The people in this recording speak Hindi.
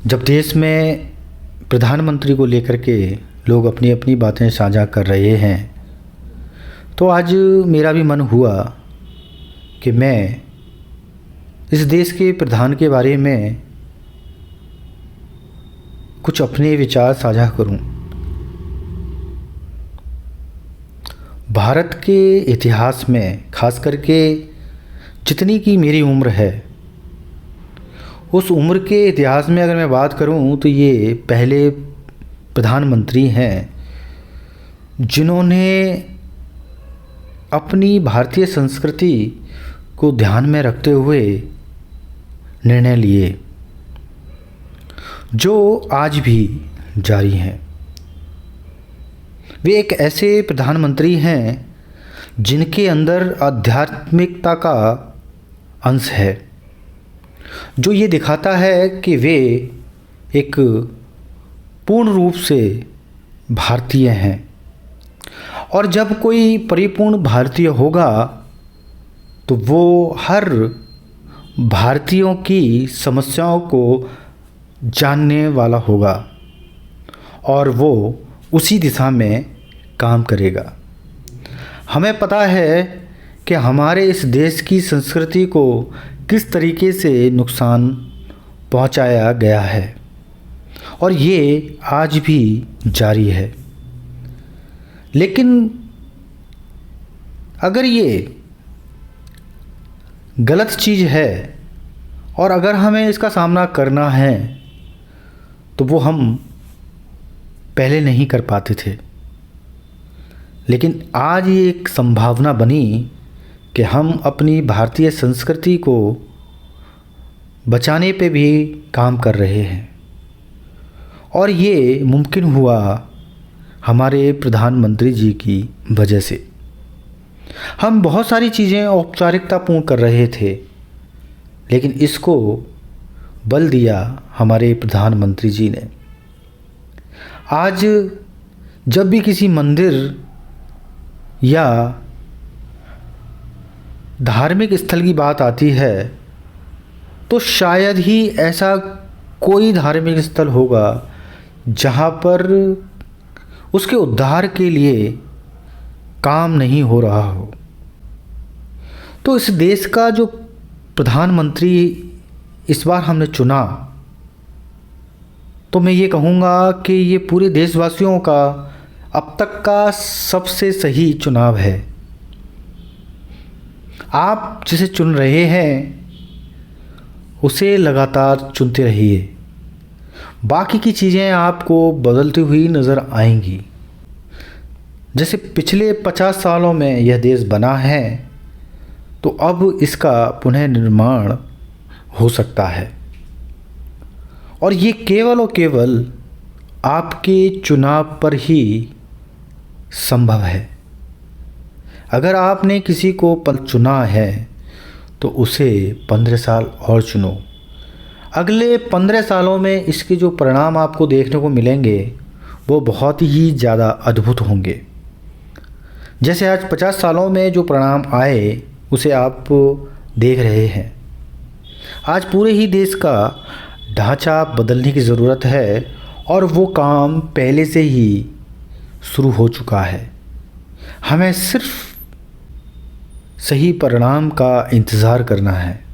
जब देश में प्रधानमंत्री को लेकर के लोग अपनी अपनी बातें साझा कर रहे हैं, तो आज मेरा भी मन हुआ कि मैं इस देश के प्रधान के बारे में कुछ अपने विचार साझा करूं। भारत के इतिहास में खास करके जितनी की मेरी उम्र है, उस उम्र के इतिहास में अगर मैं बात करूं तो ये पहले प्रधानमंत्री हैं जिन्होंने अपनी भारतीय संस्कृति को ध्यान में रखते हुए निर्णय लिए, जो आज भी जारी हैं। वे एक ऐसे प्रधानमंत्री हैं जिनके अंदर आध्यात्मिकता का अंश है, जो ये दिखाता है कि वे एक पूर्ण रूप से भारतीय हैं। और जब कोई परिपूर्ण भारतीय होगा तो वो हर भारतीयों की समस्याओं को जानने वाला होगा और वो उसी दिशा में काम करेगा। हमें पता है कि हमारे इस देश की संस्कृति को किस तरीके से नुकसान पहुंचाया गया है और ये आज भी जारी है। लेकिन अगर ये गलत चीज़ है और अगर हमें इसका सामना करना है तो वो हम पहले नहीं कर पाते थे, लेकिन आज ये एक संभावना बनी कि हम अपनी भारतीय संस्कृति को बचाने पे भी काम कर रहे हैं। और ये मुमकिन हुआ हमारे प्रधानमंत्री जी की वजह से। हम बहुत सारी चीज़ें औपचारिकतापूर्ण कर रहे थे, लेकिन इसको बल दिया हमारे प्रधानमंत्री जी ने। आज जब भी किसी मंदिर या धार्मिक स्थल की बात आती है तो शायद ही ऐसा कोई धार्मिक स्थल होगा जहाँ पर उसके उद्धार के लिए काम नहीं हो रहा हो। तो इस देश का जो प्रधानमंत्री इस बार हमने चुना, तो मैं ये कहूँगा कि ये पूरे देशवासियों का अब तक का सबसे सही चुनाव है। आप जिसे चुन रहे हैं उसे लगातार चुनते रहिए, बाकी की चीज़ें आपको बदलती हुई नज़र आएंगी। जैसे पिछले 50 सालों में यह देश बना है, तो अब इसका पुनर्निर्माण हो सकता है और ये केवल और केवल आपके चुनाव पर ही संभव है। अगर आपने किसी को पद चुना है तो उसे 15 साल और चुनो। अगले 15 सालों में इसके जो परिणाम आपको देखने को मिलेंगे वो बहुत ही ज़्यादा अद्भुत होंगे। जैसे आज 50 सालों में जो परिणाम आए उसे आप देख रहे हैं। आज पूरे ही देश का ढांचा बदलने की ज़रूरत है और वो काम पहले से ही शुरू हो चुका है। हमें सिर्फ सही परिणाम का इंतज़ार करना है।